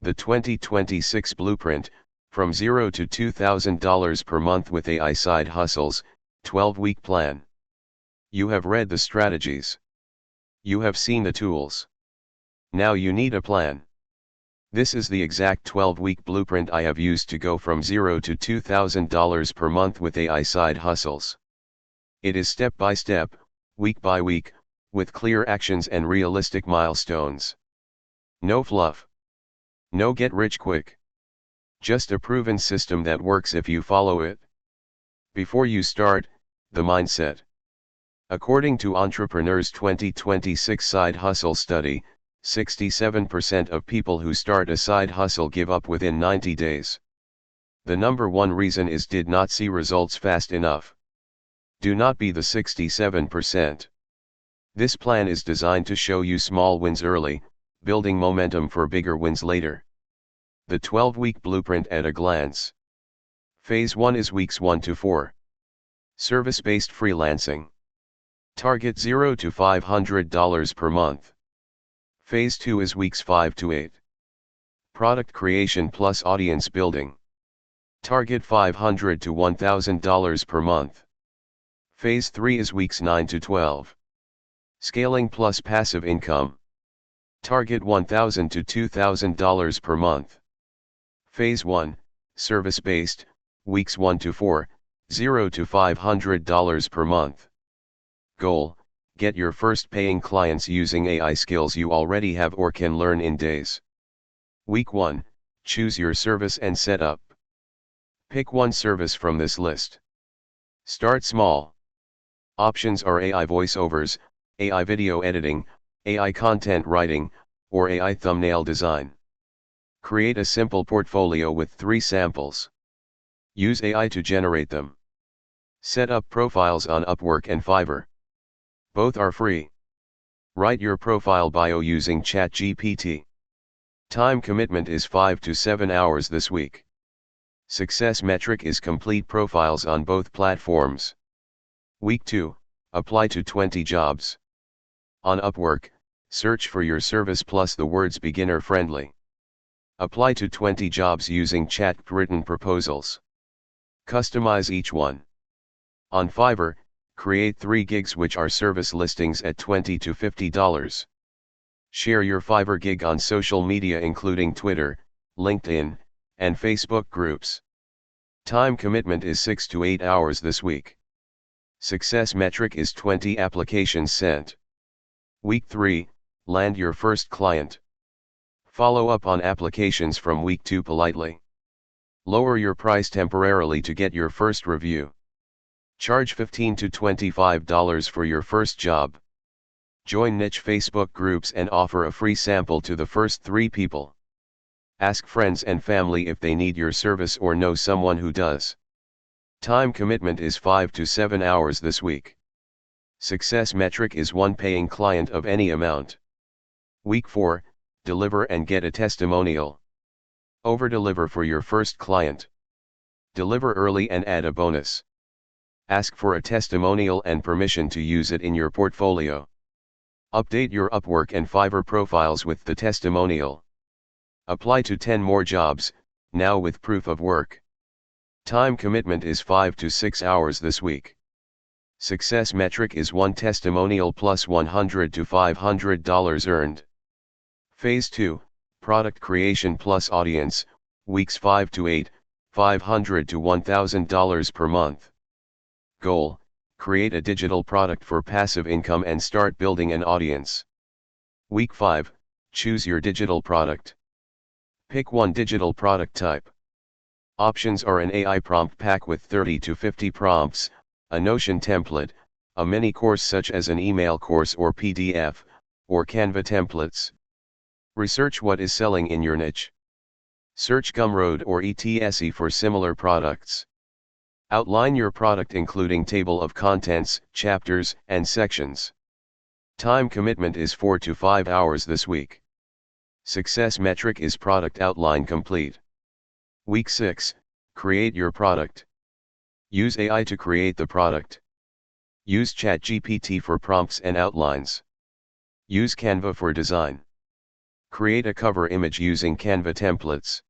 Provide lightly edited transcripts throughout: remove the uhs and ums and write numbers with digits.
The 2026 Blueprint, From $0 to $2,000 per month with AI Side Hustles, 12-week plan. You have read the strategies. You have seen the tools. Now you need a plan. This is the exact 12-week blueprint I have used to go from $0 to $2,000 per month with AI Side Hustles. It is step by step, week by week, with clear actions and realistic milestones. No fluff. No get rich quick. Just a proven system that works if you follow it. Before you start, the mindset. According to Entrepreneur's 2026 Side Hustle Study, 67% of people who start a side hustle give up within 90 days. The number one reason is did not see results fast enough. Do not be the 67%. This plan is designed to show you small wins early, building momentum for bigger wins later. The 12-week blueprint at a glance. Phase 1 is weeks 1 to 4. Service-based freelancing. Target $0 to $500 per month. Phase 2 is weeks 5 to 8. Product creation plus audience building. Target $500 to $1,000 per month. Phase 3 is weeks 9 to 12. Scaling plus passive income. Target $1,000 to $2,000 per month. Phase 1, service-based, weeks 1 to 4, $0 to $500 per month. Goal: get your first paying clients using AI skills you already have or can learn in days. Week 1, choose your service and setup. Pick one service from this list. Start small. Options are AI voiceovers, AI video editing, AI content writing, or AI thumbnail design. Create a simple portfolio with 3 samples. Use AI to generate them. Set up profiles on Upwork and Fiverr. Both are free. Write your profile bio using ChatGPT. Time commitment is 5 to 7 hours this week. Success metric is complete profiles on both platforms. Week 2, apply to 20 jobs. On Upwork, search for your service plus the words beginner friendly. Apply to 20 jobs using chat-written proposals. Customize each one. On Fiverr, create 3 gigs which are service listings at $20 to $50. Share your Fiverr gig on social media including Twitter, LinkedIn, and Facebook groups. Time commitment is 6 to 8 hours this week. Success metric is 20 applications sent. Week 3, land your first client. Follow up on applications from week 2 politely. Lower your price temporarily to get your first review. Charge $15 to $25 for your first job. Join niche Facebook groups and offer a free sample to the first 3 people. Ask friends and family if they need your service or know someone who does. Time commitment is 5 to 7 hours this week. Success metric is 1 paying client of any amount. Week 4, deliver and get a testimonial. Over-deliver for your first client. Deliver early and add a bonus. Ask for a testimonial and permission to use it in your portfolio. Update your Upwork and Fiverr profiles with the testimonial. Apply to 10 more jobs, now with proof of work. Time commitment is 5 to 6 hours this week. Success metric is 1 testimonial plus $100 to $500 earned. Phase 2, product creation plus audience, weeks 5 to 8, $500 to $1,000 per month. Goal: create a digital product for passive income and start building an audience. Week 5, choose your digital product. Pick one digital product type. Options are an AI prompt pack with 30 to 50 prompts, a Notion template, a mini course such as an email course or PDF, or Canva templates. Research what is selling in your niche. Search Gumroad or etc for similar products. Outline your product including table of contents, chapters, and sections. Time commitment is 4 to 5 hours this week. Success metric is product outline complete. Week 6, create your product. Use AI to create the product. Use ChatGPT for prompts and outlines. Use Canva for design. Create a cover image using Canva templates.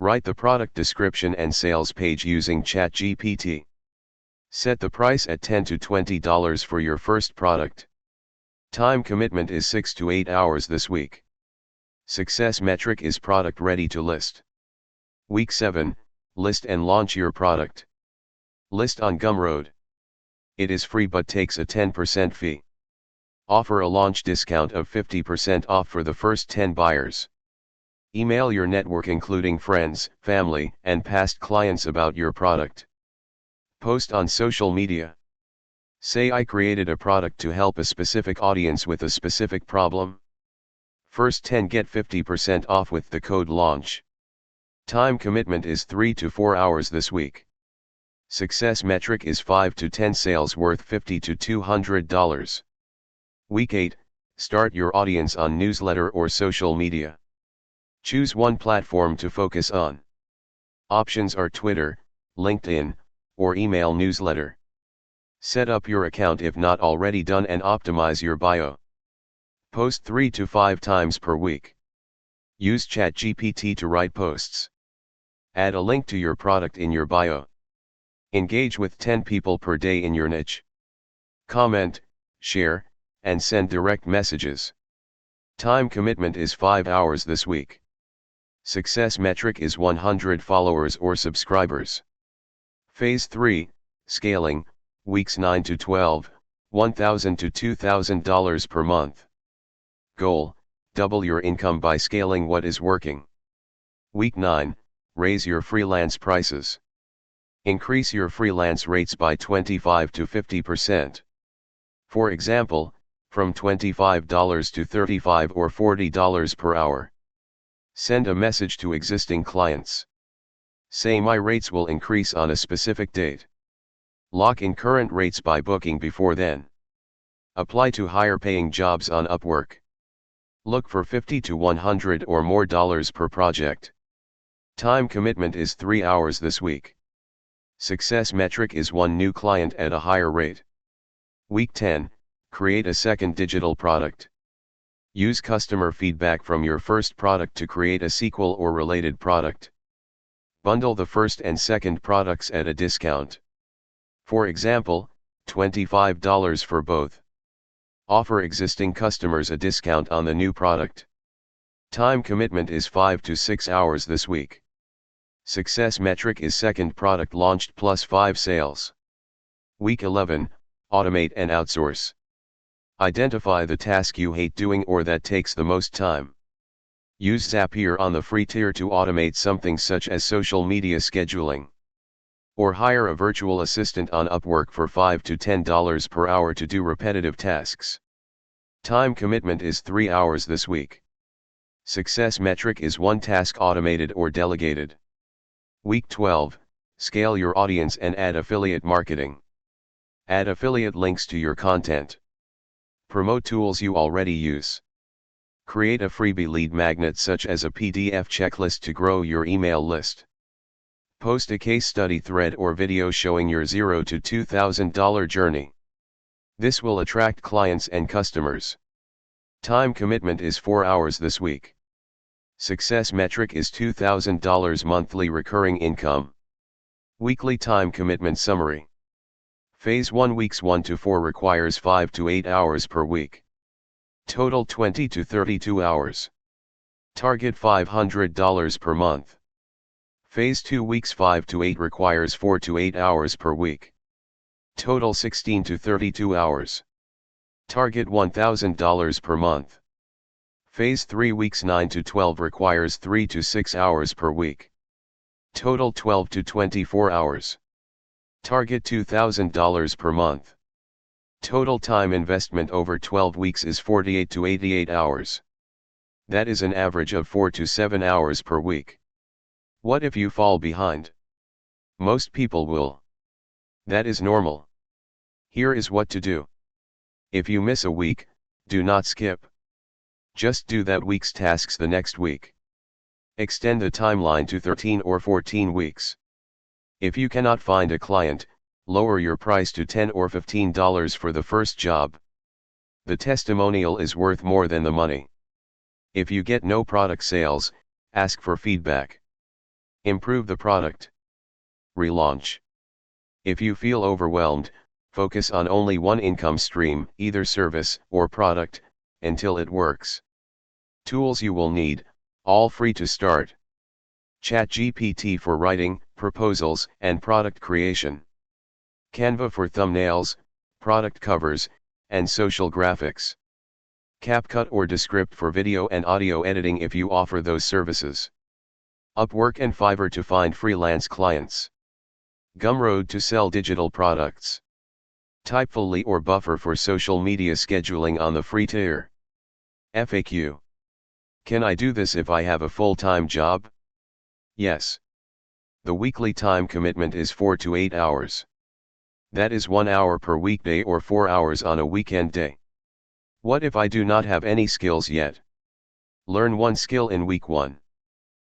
Write the product description and sales page using ChatGPT. Set the price at $10 to $20 for your first product. Time commitment is 6 to 8 hours this week. Success metric is product ready to list. Week 7, list and launch your product. List on Gumroad. It is free but takes a 10% fee. Offer a launch discount of 50% off for the first 10 buyers. Email your network including friends, family, and past clients about your product. Post on social media. Say I created a product to help a specific audience with a specific problem. First 10 get 50% off with the code LAUNCH. Time commitment is 3 to 4 hours this week. Success metric is 5 to 10 sales worth $50 to $200. Week 8, start your audience on newsletter or social media. Choose one platform to focus on. Options are Twitter, LinkedIn, or email newsletter. Set up your account if not already done and optimize your bio. Post 3 to 5 times per week. Use ChatGPT to write posts. Add a link to your product in your bio. Engage with 10 people per day in your niche. Comment, share, and send direct messages. Time commitment is 5 hours this week. Success metric is 100 followers or subscribers. Phase 3, scaling, weeks 9 to 12, $1,000 to $2,000 per month. Goal, double your income by scaling what is working. Week 9, raise your freelance prices. Increase your freelance rates by 25 to 50%. For example, from $25 to $35 or $40 per hour. Send a message to existing clients. Say my rates will increase on a specific date. Lock in current rates by booking before then. Apply to higher paying jobs on Upwork. Look for $50 to $100 or more per project. Time commitment is 3 hours this week. Success metric is 1 new client at a higher rate. Week 10, create a second digital product. Use customer feedback from your first product to create a sequel or related product. Bundle the first and second products at a discount. For example, $25 for both. Offer existing customers a discount on the new product. Time commitment is 5 to 6 hours this week. Success metric is second product launched plus 5 sales. Week 11, automate and outsource. Identify the task you hate doing or that takes the most time. Use Zapier on the free tier to automate something such as social media scheduling. Or hire a virtual assistant on Upwork for $5 to $10 per hour to do repetitive tasks. Time commitment is 3 hours this week. Success metric is 1 task automated or delegated. Week 12, scale your audience and add affiliate marketing. Add affiliate links to your content. Promote tools you already use. Create a freebie lead magnet such as a PDF checklist to grow your email list. Post a case study thread or video showing your $0 to $2,000 journey. This will attract clients and customers. Time commitment is 4 hours this week. Success metric is $2,000 monthly recurring income. Weekly time commitment summary. Phase 1 weeks 1 to 4 requires 5 to 8 hours per week. Total 20 to 32 hours. Target $500 per month. Phase 2 weeks 5 to 8 requires 4 to 8 hours per week. Total 16 to 32 hours. Target $1,000 per month. Phase 3 weeks 9 to 12 requires 3 to 6 hours per week. Total 12 to 24 hours. Target $2,000 per month. Total time investment over 12 weeks is 48 to 88 hours. That is an average of 4 to 7 hours per week. What if you fall behind? Most people will. That is normal. Here is what to do. If you miss a week, do not skip. Just do that week's tasks the next week. Extend the timeline to 13 or 14 weeks. If you cannot find a client, lower your price to $10 or $15 for the first job. The testimonial is worth more than the money. If you get no product sales, ask for feedback. Improve the product. Relaunch. If you feel overwhelmed, focus on only one income stream, either service or product, until it works. Tools you will need, all free to start. ChatGPT for writing, proposals, and product creation. Canva for thumbnails, product covers, and social graphics. CapCut or Descript for video and audio editing if you offer those services. Upwork and Fiverr to find freelance clients. Gumroad to sell digital products. Typefully or Buffer for social media scheduling on the free tier. FAQ. Can I do this if I have a full-time job? Yes. The weekly time commitment is 4 to 8 hours. That is 1 hour per weekday or 4 hours on a weekend day. What if I do not have any skills yet? Learn one skill in week 1.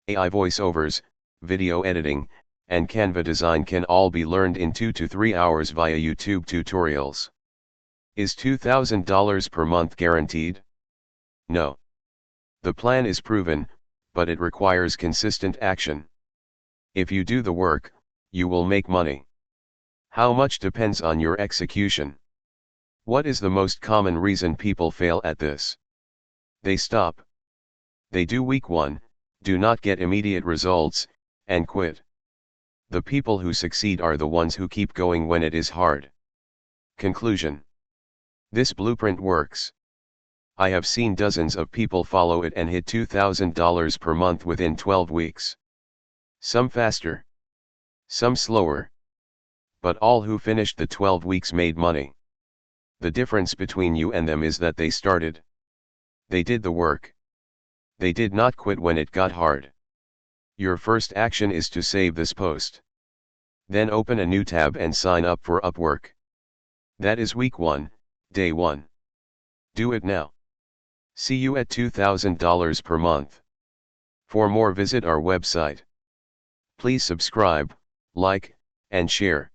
AI voiceovers, video editing, and Canva design can all be learned in 2 to 3 hours via YouTube tutorials. Is $2,000 per month guaranteed? No. The plan is proven, but it requires consistent action. If you do the work, you will make money. How much depends on your execution. What is the most common reason people fail at this? They stop. They do week 1, do not get immediate results, and quit. The people who succeed are the ones who keep going when it is hard. Conclusion. This blueprint works. I have seen dozens of people follow it and hit $2,000 per month within 12 weeks. Some faster. Some slower. But all who finished the 12 weeks made money. The difference between you and them is that they started. They did the work. They did not quit when it got hard. Your first action is to save this post. Then open a new tab and sign up for Upwork. That is week 1, day 1. Do it now. See you at $2,000 per month. For more, visit our website. Please subscribe, like, and share.